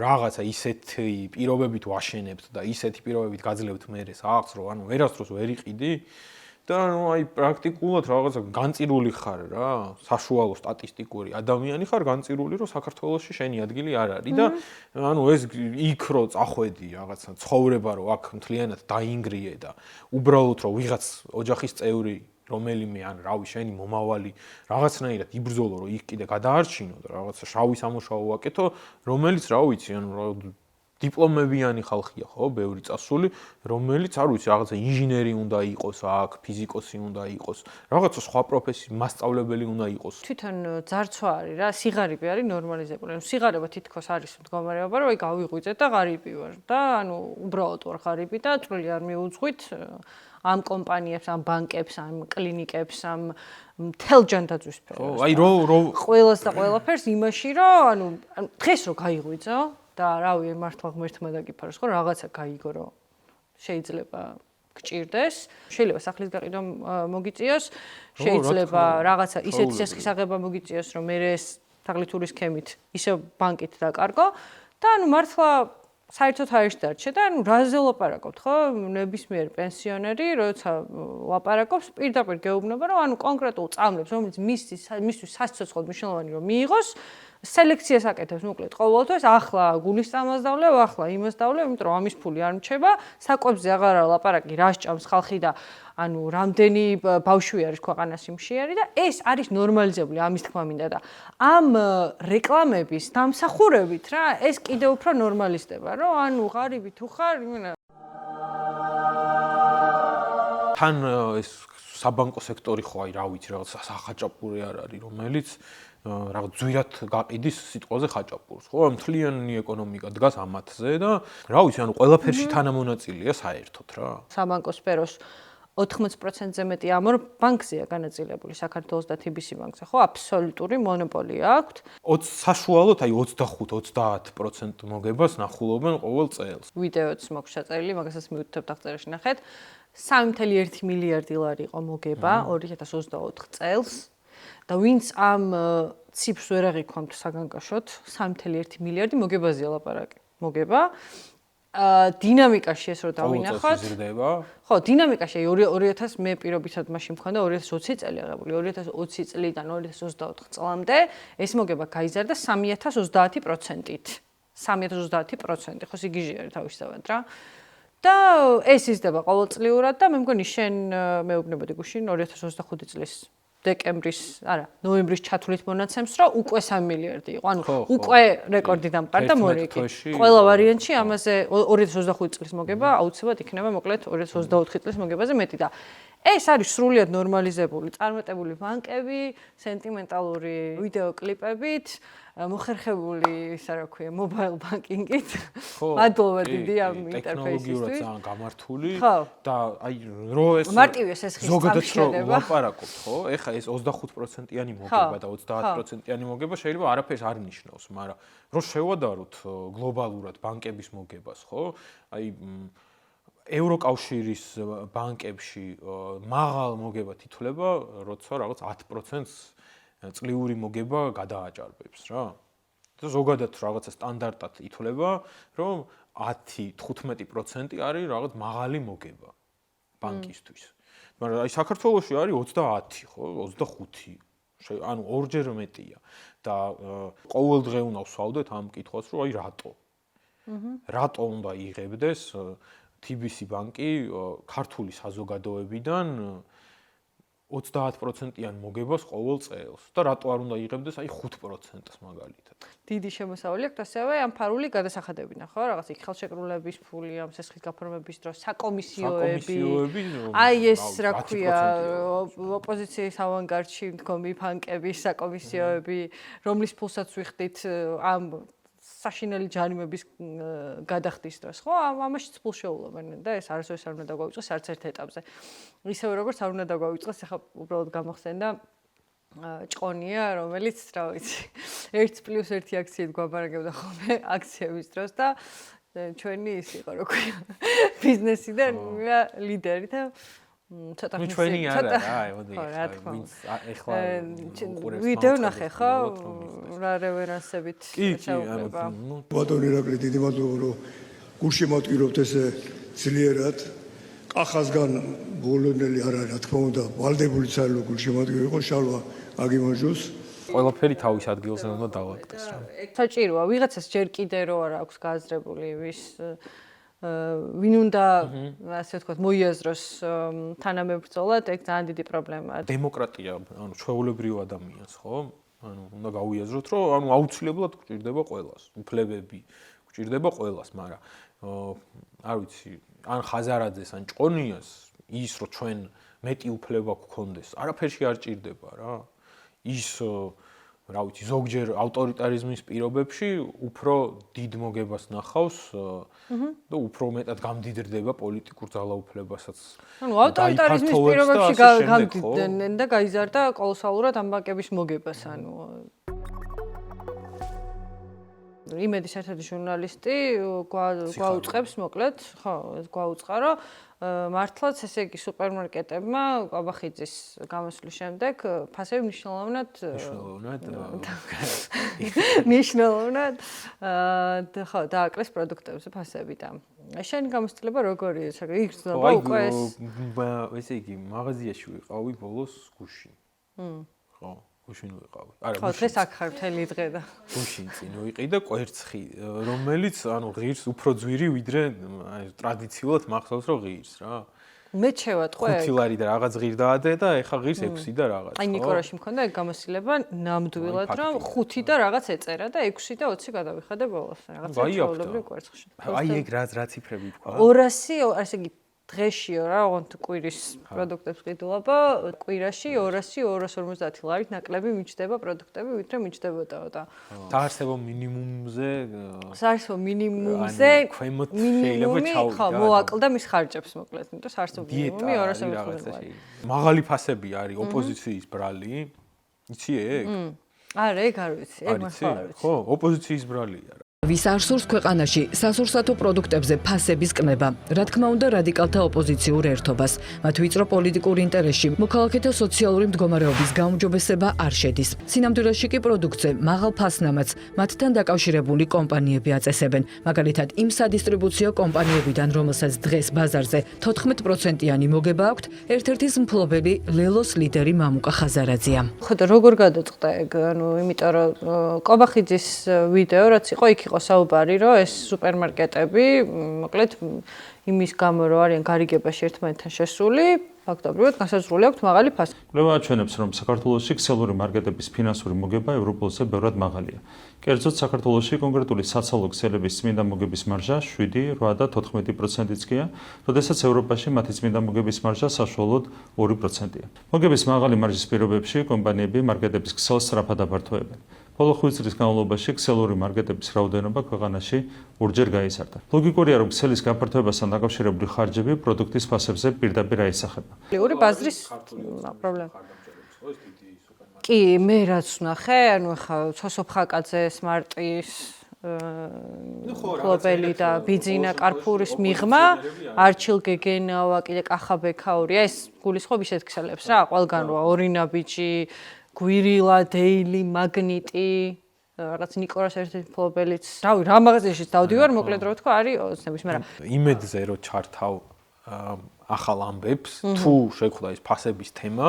რაღაცა ისეთი პირობებით ვაშენებთ და ისეთი პირობებით გაძლევთ მე სახლს რომ ანუ ვერასდროს ვერ იყიდი და აი პრაქტიკულად რაღაცა განწირული ხარ რა, საშუალო სტატისტიკური ადამიანი ხარ განწირული რომ საქართველოში შენი ადგილი არ არის და ანუ ეს იქ რო წახვედი რაღაცა ცხოვრება რო აქ მთლიანად დაინგრიე და უბრალოდ რომ ვიღაც ოჯახის წევრი რომელიმე ან რავი შენი მომავალი რაღაცნაირად იბრძოლო რომ იქ კიდე გადაარჩინო და რაღაცა შავი სამუშაო ვაკეთო რომელიც რა ვიცი ანუ დიპლომებიანი ხალხია ხო, ბევრი წასული, რომელიც არ ვიცი, რაღაცა ინჟინერი უნდა იყოს აქ, ფიზიკოსი უნდა იყოს, რაღაცა სხვა პროფესიის მასწავლებელი უნდა იყოს. თვითონ ძარცვა არის რა, სიღარიბე არის ნორმალიზებული. ანუ სიღარიბე თითქოს არის მდგომარეობა, რომ აი გავიღვიძეთ და ღარიბი ვარ და ანუ უბრალოდ ვარ ღარიბი და წვლილი არ მიუძღვით ამ კომპანიებს, ამ ბანკებს, ამ კლინიკებს, ამ მთელ ჯანდაცვის სფეროს. აი რო ყველას და ყველაფერს იმაში, რომ ანუ დღეს რო გაიღვიძო და რავი მართლა ღმერთმა დაგიფაროს ხო რაღაცა გაიგო რომ შეიძლება გჭირდეს შეიძლება სახლის გაყიდვა მოგიწიოს შეიძლება რაღაცა ისეთი სესხის აღება მოგიწიოს რომ მე ეს თაღლითური სქემით ისე ბანკით დაკარგო და ანუ მართლა საერთოდ არ შედარჩე და ანუ რაზე ლაპარაკობთ ხო ნებისმიერ პენსიონერი როცა ლაპარაკობს პირდაპირ გეუბნება რომ ანუ კონკრეტულ წამლებს რომელიც მისთვის სასიცოცხლოდ მნიშვნელოვანი რომ მიიღოს სელექციას აკეთებს მოკლედ ყოველთვის ახლა გულის წამას დავლევ, ახლა იმას დავლევ, იმიტომ რომ ამის ფული არ მრჩება, საკვებზე აღარა ლაპარაკი, რა სჭამს ხალხი და ანუ რამდენი ბავშვი არის ქვეყანას იმშიარი და ეს არის ნორმალიზებული ამის თქმა მინდა და ამ რეკლამების დამსახურებით რა ეს კიდევ უფრო ნორმალიზდება, რომ ანუ ღარიბი თუ ხარ, იმენა თან ეს საბანკო სექტორი ხო აი რა ვიცი რაღაც სახაჭაპური არ არის რომელიც რაღაც ძვირად გაყიდის სიტყვაზე ხაჭაპურს ხო მთლიანი ეკონომიკა დგას ამათზე და რა ვიცი ანუ ყველაფერში თანამონაწილეა საერთოდ რა საბანკო სფეროს 80%-ზე მეტი ამ ორ ბანკზეა განაწილებული საქართველოს და TBC ბანკზე ხო აბსოლუტური მონოპოლია აქვთ საშუალოდ აი 25-30% მოგებას ნახულობენ ყოველ წელს ვიდეოც მოგვს ჩაწერილი მაგასაც მივუთებთ აღწერაში ნახეთ 3.1 მილიარდი ლარი იყო მოგება 2024 წელს და ვინც ამ ციფრს ვერ აღიქვამთ საგანგაშოდ 3.1 მილიარდი მოგებაზეა ლაპარაკი მოგება დინამიკაში ეს რო დავინახოთ ხო დინამიკაში 2000 მე პირობითად მაშინ მქონდა 2020 წელი აღებული 2020 წლიდან 2024 წლამდე ეს მოგება გაიზარდა 3030%-ით 3030% ხო სიგიჟე არის თავისთავად რა და ეს იზრდება ყოველწლიურად და მე მგონი შენ მეუბნებოდი გუშინ 2025 წლის დეკემბრის, არა, ნოემბრის ჩათვლით მონაცემს, რომ უკვე 3 მილიარდი იყო. ანუ უკვე რეკორდი დამყარდა მორიგი. ყველა ვარიანტში ამაზე 2025 წლის მოგება აუცილებლად იქნება მოკლედ 2024 წლის მოგებაზე მეტი და ეს არის სრულიად ნორმალიზებული, წარმატებული ბანკები, სენტიმენტალური ვიდეო კლიპებით, მოხერხებული, ისა რა ქვია, mobile banking-ით. მადლობა დიდი ამ ინტერფეისისთვის. ტექნოლოგიურად ძალიან გამართული და აი რო ეს მარტივია ეს ხის ზოგადად წამშენება. ლაპარაკობთ, ხო? ეხლა ეს 25%-იანი მოგება და 30%-იანი მოგება შეიძლება არაფერს არ ნიშნავს, მაგრამ რო შევადაროთ გლობალურად ბანკების მოგებას, ხო? აი ევროკავშირის ბანკებში მაღალ მოგებად ითვლება, როცა რაღაც 10%-ს წლიური მოგება გადააჭარბებს რა. და ზოგადად რაღაცა სტანდარტად ითვლება, რომ 10-15% არის რაღაც მაღალი მოგება ბანკისთვის. მაგრამ აი საქართველოში არის 30, ხო, 25. ანუ ორჯერ მეტია და ყოველდღე უნდა ვსვავდეთ ამ კითხვას, რომ აი რატო? რატო უნდა იღებდეს TBC ბანკი ქართული საზოგადოებიდან 30%-იან მოგებას ყოველ წელს და რატო არ უნდა იღებდეს აი 5%-ს მაგალითად. დიდი შემოსავალი აქვს ასევე ამ ფარული გადასახადებიდან, ხო? რაღაც იქ ხელშეკრულების ფული, ამ სესხის გაფორმების დროს საკომისიოები. აი ეს რა ქვია, ოპოზიციის ავანგარდში მდგომი ბანკების საკომისიოები, რომლის ფულსაც ვიხდით ამ საშინელი ჯარიმების გადახდის დროს, ხო? ამაშიც ფულს შეულობენ და ეს არასოდეს არ უნდა დაგვაუწყდეს არც ერთ ეტაპზე. ისევე როგორც არ უნდა დაგვაუწყდეს, ახლა უბრალოდ გამახსენდა ჭყონია, რომელიც, რა ვიცი, 1+1 აქციით გვაბარაგებდა ხოლმე აქციების დროს და ჩვენი ის იყო, რა ქვია, ბიზნესიდან ლიდერი და ცოტა ნუ ჩვენი არა რა, მოდი ეხლა ვიდეო ნახე ხო რა რევერანსებით ესაუბრება. ბატონი ირაკლი, დიდი მადლობა რომ გულშემატკივრობთ ესე ძლიერად. კახაზგან ბოლონელი არა, რა თქმა უნდა, ვალდებული ცალო გულშემატკივრი იყო შალვა აგიმაჟოს. ყველაფერი თავის ადგილზე უნდა დავადგეს რა. საჭიროა ვიღაცას ჯერ კიდე რო არ აქვს გააზრებული ვის ვინ უნდა ასე ვთქვათ მოიაზროს თანამებრძოლად, ეგ ძალიან დიდი პრობლემაა. დემოკრატია, ანუ ჩვეულებრივ ადამიანს, ხო? ანუ უნდა გაუიაზროთ, რომ ანუ აუცილებლად გვჭირდება ყველას, უფლებები გვჭირდება ყველას, მაგრამ არ ვიცი, ან ხაზარაძეს, ან ჭყონიას ის რომ ჩვენ მეტი უფლება გქონდეს, არაფერში არ ჭირდება რა. ის რა ვიცი, ზოგჯერ ავტორიტარიზმის პირობებში უფრო დიდ მოგებას ნახავს და უფრო მეტად გამდიდრდება პოლიტიკურ ძალაუფლებასაც. ანუ ავტორიტარიზმის პირობებში გამდიდრდნენ და გაიზარდა კოლოსალურად ამ ბანკების მოგებას, ანუ იმედის ერთ-ერთი ჟურნალისტი გვაუწყებს, მოკლედ, ხო, გვაუწყა, რომ მართლაც ესე იგი სუპერმარკეტებმა კვაბახიძის გამოსვლის შემდეგ ფასები მნიშვნელოვნად ხო დააკლეს პროდუქტებზე ფასები და შენი გამოცდილება როგორია? იგრძნობა უკვე ესე იგი მაღაზიაში ვიყავი ბოლოს გუშინ. ხო გუშინ ვიყავი. არა, ხო, დღეს აქ ხარ მთელი დღე და გუშინ წინ ვიყი და კვერცხი, რომელიც ანუ ღირს უფრო ძვირი ვიდრე ტრადიციულად მახსოვს რომ ღირს რა. მე შევატყვე 5 ლარი და რაღაც ღირ დაადე და ეხა ღირს 6 და რაღაც. აი ნიკორაში მქონდა ეგ გამოცდილება ნამდვილად რომ 5 და რაღაც ეწერა და 6 და 20 გადავიხადე ბოლოს რაღაც ჩვეულებრივ კვერცხში. აი ეგ რა ციფრები თქვა? 200, ასე იგი დღეშიო რა, ოღონდ კვირის პროდუქტებს ყიდულობა, კვირაში 200-250 ლარით ნაკლები მიჩნდება პროდუქტები, ვიდრე მიჩნდებოდაო და საარსებო მინიმუმზე მინიმუმი ხო მოაკლდა მის ხარჯებს მოკლედ, იმიტომ საარსებო მინიმუმი 250 ლარი. მაღალი ფასები არის ოპოზიციის ბრალი. იცი ეგ? არა, ეგ არ ვიცი, ეგ მას არ ვიცი. ხო, ოპოზიციის ბრალია რა. ვის არ სურს ქვეყანაში სასურსათო პროდუქტებზე ფასების კნება, რა თქმა უნდა რადიკალთა ოპოზიციურ ერთობას. მათ ვიწრო პოლიტიკურ ინტერესში მოქალაქეთა სოციალური მდგომარეობის გაუმჯობესება არ შედის. სინამდვილეში კი პროდუქტზე მაღალ ფასნამაც მათთან დაკავშირებული კომპანიები აწესებენ. მაგალითად, იმ სადისტრიბუციო კომპანიებიდან, რომელსაც დღეს ბაზარზე 14%-იანი მოგება აქვთ, ერთ-ერთი მფლობელი ლელოს ლიდერი მამუკა ხაზარაძეა. ხო და როგორ გადაწყდა ეგ? ანუ იმიტომ რომ კვაბახიძის ვიდეო რაც იყო, იქ იყო საუბარი, რომ ეს სუპერმარკეტები, მოკლედ იმის გამო, რომ არიან გარიგებაში ერთმანეთთან შესული, ფაქტობრივად განსაზღვრული აქვს მაღალი ფასი. კვლევა აჩვენებს, რომ საქართველოში ქსელური მარკეტების ფინანსური მოგება ევროპულზე ბევრად მაღალია. კერძოდ, საქართველოში კონკრეტული საცალო ქსელების წმინდა მოგების მარჟა 7, 8 და 14%-იც გია, როდესაც ევროპაში მათი წმინდა მოგების მარჟა საშუალოდ 2%-ია. მოგების მაღალი მარჟის პირობებში კომპანიები მარკეტების ქსელს სწრაფად აფართოებენ. ბოლო 5 წლის განმავლობაში ქსელური მარკეტების რაოდენობა ქვეყანაში 2-ჯერ გაიზარდა. ლოგიკურია, რომ ქსელის გაფართოებასთან დაკავშირებული ხარჯები პროდუქტის ფასებზე პირდაპირ აისახება. ორი ბაზრის პრობლემა. კი, მე რაც ვნახე, ანუ ხა ცოსოფხაკაძე, სმარტის ხლობელი და ბიძინა კარფურის მიღმა, არჩილ გეგენავა, კიდე კახაბექაურია, ეს გულისხმობ ისეთ ქსელებს რა, ყველგან რა, ორინაბიჯი, გვირილა, დეილი, მაგნიტი, რაღაც ნიკორას ერთ-ერთი ფლობელიც. რავი, რა მაღაზიაშიც დავდივარ, მოკლედ რო ვთქვა, არის ოცნების, მაგრამ იმედზე რო ჩართავ ახალ ამბებს, თუ შეხვდა ეს ფასების თემა,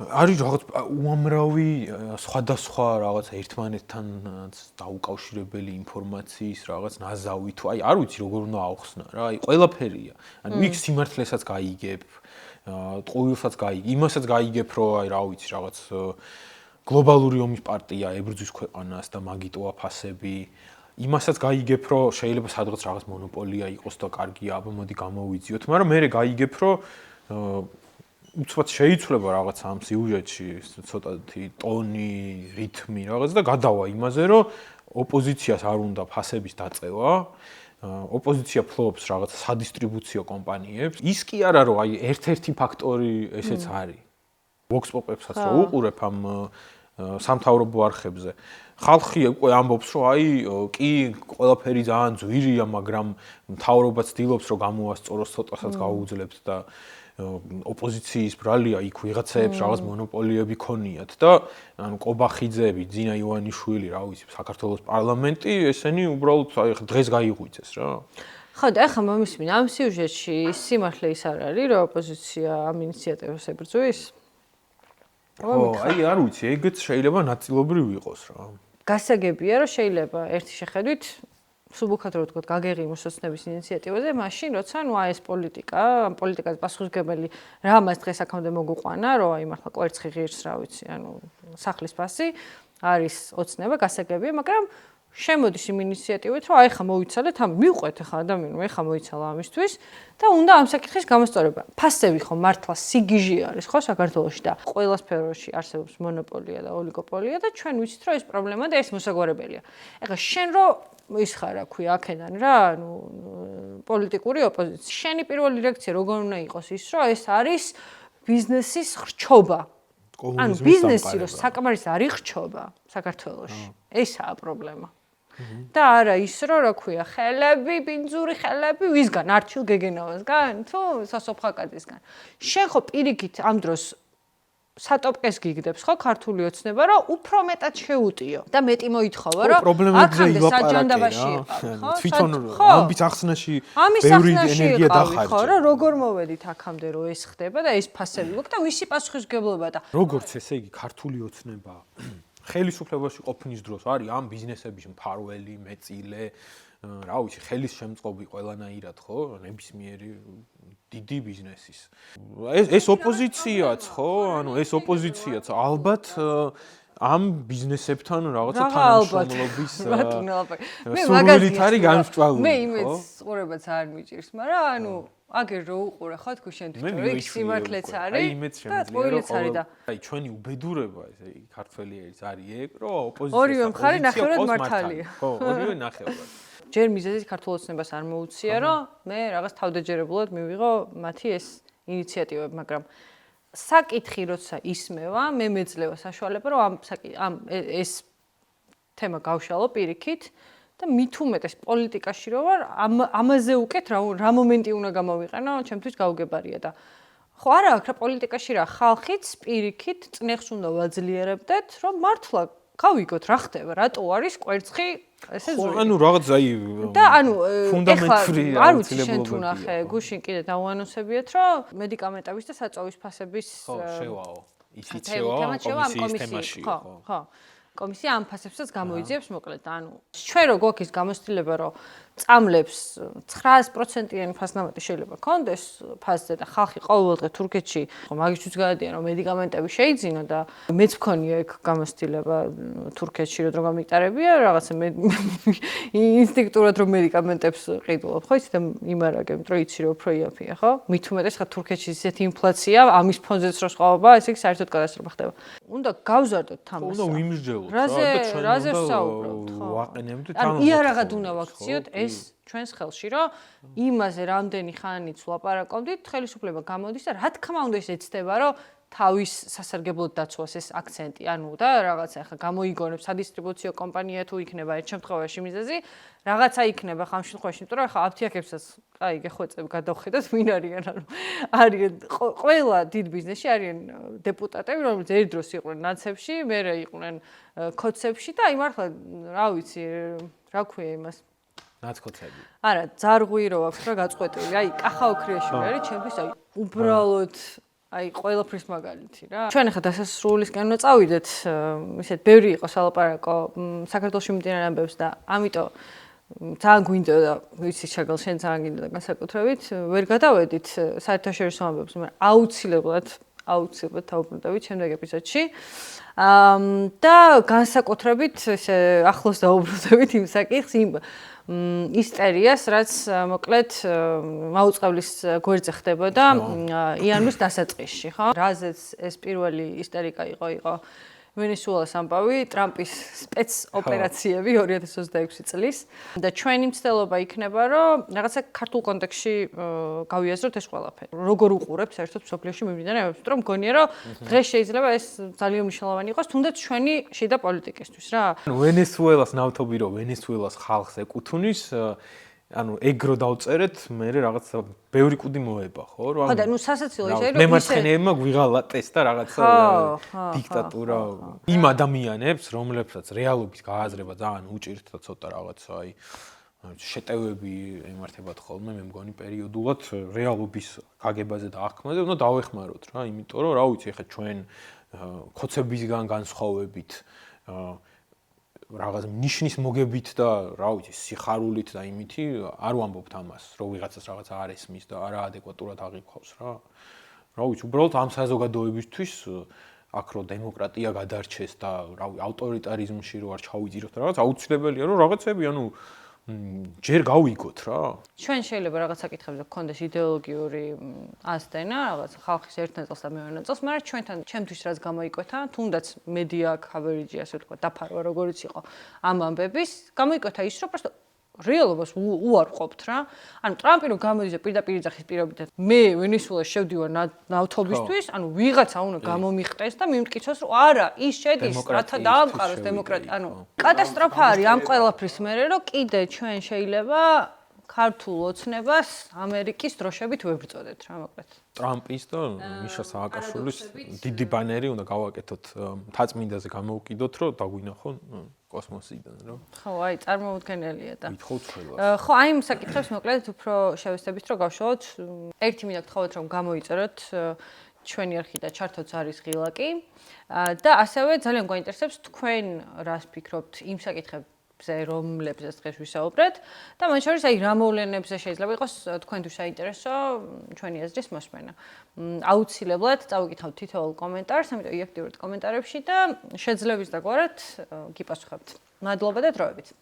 არის რაღაც უამრავი სხვადასხვა რაღაც ერთმანეთთან დაუკავშირებელი ინფორმაციის რაღაც ნაზავი თუ აი არ ვიცი როგორ უნდა აუხსნა რა, აი ყველაფერია. ანუ იქ სიმართლესაც გაიგებ, ტყუილსაც გაიგებ, იმასაც გაიგებ, რომ აი რა ვიცი რაღაც გლობალური ომის პარტია ებრძვის ქვეყანას და მაგიტოა ფასები. იმასაც გაიგებ, რომ შეიძლება სადღაც რაღაც მონოპოლია იყოს და კარგია, აბა მოდი გამოვიძიოთ, მაგრამ მე გაიგებ, რომ უცბად შეიცვლება რაღაც ამ სიუჟეტში ცოტათი ტონი, რითმი რაღაც და გადავა იმაზე, რომ ოპოზიციას არ უნდა ფასების დაწევა. ოპოზიცია ფლობს რაღაც სადისტრიბუციო კომპანიებს. ის კი არა, რომ აი ერთ-ერთი ფაქტორი ესეც არის. ვოქსპოპებსაც რო უყურებ ამ სამთავრობო არხებზე. ხალხი უკვე ამბობს, რომ აი კი ყველაფერი ძალიან ძვირია, მაგრამ მთავრობა ცდილობს, რომ გამოასწოროს, ცოტასაც გაუძლებთ და ოპოზიციის ბრალია იქ ვიღაცებს რაღაც მონოპოლიები ქონიათ და ანუ კობახიძეები, ძინა ივანიშვილი, რა ვიცი, საქართველოს პარლამენტი, ესენი უბრალოდ აი დღეს გაიღვიძეს რა. ხო, და ახლა მომისმინე ამ სიუჟეტში სიმართლე ის არ არის, რომ ოპოზიცია ამ ინიციატივას ებრძვის? ხო, აი არ ვიცი, ეგეც შეიძლება ნაწილობრივ იყოს რა. გასაგებია, რომ შეიძლება ერთი შეხედვით სუბუქად რო ვთქვათ, გაგეღიმოს ოცნების ინიციატივაზე, მაშინ როცა ნუ აი ეს პოლიტიკაზე პასუხისმგებელი რამას დღეს აქამდე მოგუყვანა, რომ აი მართლა კვერცხი ღირს, რა ვიცი, ანუ სახლის ფასი არის ოცნება, გასაგებია, მაგრამ შემოდის იმ ინიციატივით, რომ აი ხა მოიცალეთ, ამ მივყვეთ ხა ადამიანმა, ხა მოიცალა ამისთვის და უნდა ამ საკითხის გამოსწორება. ფასები ხო მართლა სიგიჟი არის ხო საქართველოში და ყველა სფეროში არსებობს მონოპოლია და ოლიგოპოლია და ჩვენ ვიცით, რომ ეს პრობლემა და ეს მოსაგვარებელია. ეხლა შენ რო ის ხარ, რა ქვია, აქედან რა, ანუ პოლიტიკური ოპოზიცია. შენი პირველი რეაქცია როგორ უნდა იყოს ის, რომ ეს არის ბიზნესის ხრჩობა. ანუ ბიზნესი რო საკმარის არ იხრჩობა საქართველოში. ესაა პრობლემა. და არა ის რომ რა ქვია, ხელები, ბინძური ხელები ვისგან, არჩილ გეგენავასგან, თუ სასოფხაკაძისგან. შენ ხო პირიქით ამ დროს სატოპკეს გიგდებს ხო ქართული ოცნება, რომ უფრო მეტად შეუტიო და მეტი მოითხოვა, რომ აქამდე საჯანდაბაში იყავი, ხო? თვითონ ამის ახსნაში ბევრი ენერგია დახარჯა. ხო, რომ როგორ მოვედით აქამდე, რომ ეს ხდება და ეს ფასები გვაქვს და ვისი პასუხისმგებლობა და როგორც ესე იგი ქართული ოცნება ხელისუფლებაში ყოფნის დროს არის ამ ბიზნესების მფარველი, მეწილე, რა ვიცი, ხელის შემწყობი ყველანაირად, ხო? ნებისმიერი დიდი ბიზნესის. ეს ოპოზიციაც, ხო? ანუ ეს ოპოზიციაც ალბათ ამ ბიზნესებთან რაღაცა თანამშრომლობის სურვილით არის გამსჭვალული. მე იმედს ყურებაც არ მიჭირს, მაგრამ ანუ აგერ რო უყურე ხო თქვი შენ თვითონ რომ იქ სიმართლეც არის აი იმედს შემიძლია რომ აი ჩვენი უბედურება ესე იგი ქართველიერიც არის ეგ რომ ოპოზიცია ორივე მხარე ნახევრად მართალია. ხო, ორივე ნახევრად. ჯერ მიზეზით ქართულ ოცნებას არ მოუწია, რომ მე რაღაც თავდაჯერებულად მივიღო მათი ეს ინიციატივები, მაგრამ საკითხი როცა ისმევა, მე მეძლევა საშუალება, რომ ამ ეს თემა გავშალო პირიქით და მით უმეტეს პოლიტიკაში რო ვარ, ამაზე უკეთ რა მომენტი უნდა გამოვიყენო, ჩემთვის გაუგებარია და ხო არა აქ რა პოლიტიკაში რა ხალხიც პირიქით წნეხს უნდა ვაძლიერებდეთ, რომ მართლა გავიგოთ რა ხდება, რატო არის კვერცხი ესე ზუსტად. ანუ რაღაც აი და ანუ ფუნდამენტური არ ვიცი შენ თუ ნახე, გუშინ კიდე დავანონსებიათ, რომ მედიკამენტების და საწოვის ფასების ხო, შევაო. ისიც შევაო კომისიის თემაში, ხო. კომისია ამ ფასებსაც გამოიძიებს მოკლედ. ანუ ჩვენ რო გვაქვს გამოცდილება, რომ წამლებს 900%-იანი ფასნამატი შეიძლება კონდეს ფასზე და ხალხი ყოველდღე თურქეთში მაგისთვის გადადიან, რომ მედიკამენტები შეიძინო და მეც მქონია ეგ გამოცდილება თურქეთში რომ დრო გამიტარებია, რაღაცა ინსტინქტურად რომ მედიკამენტებს ყიდულობ, ხო იცი და იმარაგებ, რომ იცი რომ უფრო იაფია, ხო? მით უმეტეს ხა თურქეთში ისეთი ინფლაცია, ამის ფონზეც რო სხვაობა, ესე იგი საერთოდ კატასტროფა ხდება. უნდა გავზარდოთ თამასს. უნდა ვიმსჯელოთ რა რაზე ვსაუბრობთ, ხო? ვაყენებდეთ ანუ იარაღად უნდა ვაქციოთ ეს ჩვენს ხელში, რომ იმაზე რამდენი ხანით ვლაპარაკობდით, ხელისუფლება გამოდის და რა თქმა უნდა ის ეცდება, რომ თავის სასარგებლოდ დაცვას ეს აქცენტი, ანუ და რაღაცა ახლა გამოიგონებს სადისტრიბუციო კომპანია თუ იქნება ერთ შემთხვევაში მიზეზი, რაღაცა იქნება ხამ შემთხვევაში, იმიტომ რომ ახლა აფთიაქებსაც აი გეხვეწებ გადავხედოთ ვინ არიან, ანუ არიან ყველა დიდ ბიზნესში არიან დეპუტატები, რომლებიც ერთ დროს იყვნენ ნაცებში, მერე იყვნენ ქოცებში და აი მართლა რა ვიცი, რა ქვია იმას ნაცკოცები. არა, ძარღვი რო აქვს რა გაწყვეტილი. აი, კახა ოქრიაშვილი არის ჩემთვის, აი, უბრალოდ აი, ყველაფრის მაგალითი რა. ჩვენ ახლა დასასრულისკენ უნდა წავიდეთ, ისეთ ბევრი იყო სალაპარაკო საქართველოში მიმდინარე ამბებს და ამიტომ ძალიან გვინდოდა, ვიცი შეგალ შენ ძალიან გინდოდა განსაკუთრებით, ვერ გადავედით საერთაშორისო ამბებს, მაგრამ აუცილებლად დავუბრუნდებით შემდეგ ეპიზოდში. და განსაკუთრებით ესე ახლოს დავუბრუნდებით იმ საკითხს, იმ ისტერიას, რაც მოკლედ მაუწყებლის გვერდზე ხდებოდა იანვრის დასაწყისში, ხო? რაზეც ეს პირველი ისტერიკა იყო ვენესუელას ამბავი, ტრამპის სპეცოპერაციები 2026 წლის და ჩვენი მცდელობა იქნება, რომ რაღაცა ქართულ კონტექსტში გავიაზროთ ეს ყველაფერი. როგორ უყურებთ საერთოდ მსოფლიოში მიმდინარე ამბებს, რომ მგონია, რომ დღეს შეიძლება ეს ძალიან მნიშვნელოვანი იყოს, თუნდაც ჩვენი შიდა პოლიტიკისთვის რა. ვენესუელას ნავთობი რო ვენესუელას ხალხს ეკუთვნის, ანუ ეგრო დავწერეთ, მე რაღაცა ბევრი კუდი მოება, ხო? რომ ხო და ნუ სასაცილო ის არის, რომ მემარცხენეებმა გვიღალატეს და რაღაცა დიქტატურა იმ ადამიანებს, რომლებსაც რეალობის გააზრება ძალიან უჭირთ და ცოტა რაღაცა აი შეტევები ემართებათ ხოლმე, მე მგონი პერიოდულად რეალობის გაგებაზე და აღქმაზე უნდა დავეხმაროთ რა, იმიტომ რომ რა ვიცი, ეხლა ჩვენ ქოცებისგან განსხვავებით რაღაც ნიშნის მოგებით და რა ვიცი სიხარულით და იმითი არ ვამბობთ ამას, რომ ვიღაცას რაღაც არ ესმის და არა ადეკვატურად აღიქვავს რა. რა ვიცი, უბრალოდ ამ საზოგადოებისთვის აქ რო დემოკრატია გადარჩეს და რა ვიცი ავტორიტარიზმში რო არ ჩავიძიროთ რაღაც აუცილებელია რომ რაღაცები ანუ ჯერ გავიგოთ რა. ჩვენ შეიძლება რაღაც საკითხებზე გქონდეს იდეოლოგიური აზრდენა, რაღაც ხალხის ერთ ნაწილს და მეორე ნაწილს, მაგრამ ჩვენთან ჩემთვის რაც გამოიკვეთა, თუნდაც მედია coverage-ი ასე ვთქვა, დაფარვა როგორიც იყო ამ ამბების, გამოიკვეთა ის, რომ პროსტო რეალობას უარყოფთ რა. ანუ ტრამპი რომ გამოდის და პირდაპირ იძახის პირობითად, მე ვენესუელაში შევდივარ ნავთობისთვის, ანუ ვიღაცა უნდა გამომიხტეს და მიმტკიცოს, რომ არა, ის შედის, რათა დაამყაროს დემოკრატია. ანუ კატასტროფა არის ამ ყველაფრის მერე, რომ კიდე ჩვენ შეიძლება ქართულ ოცნებას ამერიკის დროშებით ვებრძოდეთ რა მოკლედ. ტრამპის და მიშა სააკაშვილის დიდი ბანერი უნდა გავაკეთოთ მთაწმინდაზე გამოვკიდოთ, რომ დაგვინახონ კოსმოსიდან რა. ხო, აი, წარმოუდგენელია და. ვითხოვთ ხელას. ხო, აი, იმ საკითხებს მოკლედ უფრო შევესწრებით, რომ გავშალოთ. ერთი მინდა გთხოვოთ, რომ გამოიწეროთ ჩვენი არხი და ჩართოთ ზარის ღილაკი და ასევე ძალიან გვაინტერესებს თქვენ რას ფიქრობთ იმ საკითხებზე, რომლებზეც დღეს ვისაუბრეთ და მათ შორის აი რა მოვლენებზე შეიძლება იყოს თქვენთვის საინტერესო ჩვენი აზრის მოსმენა. აუცილებლად წავიკითხავთ თითოეულ კომენტარს, ამიტომ იაქტიუროთ კომენტარებში და შეძლების დაგვარად გიპასუხებთ. მადლობა და დროებით.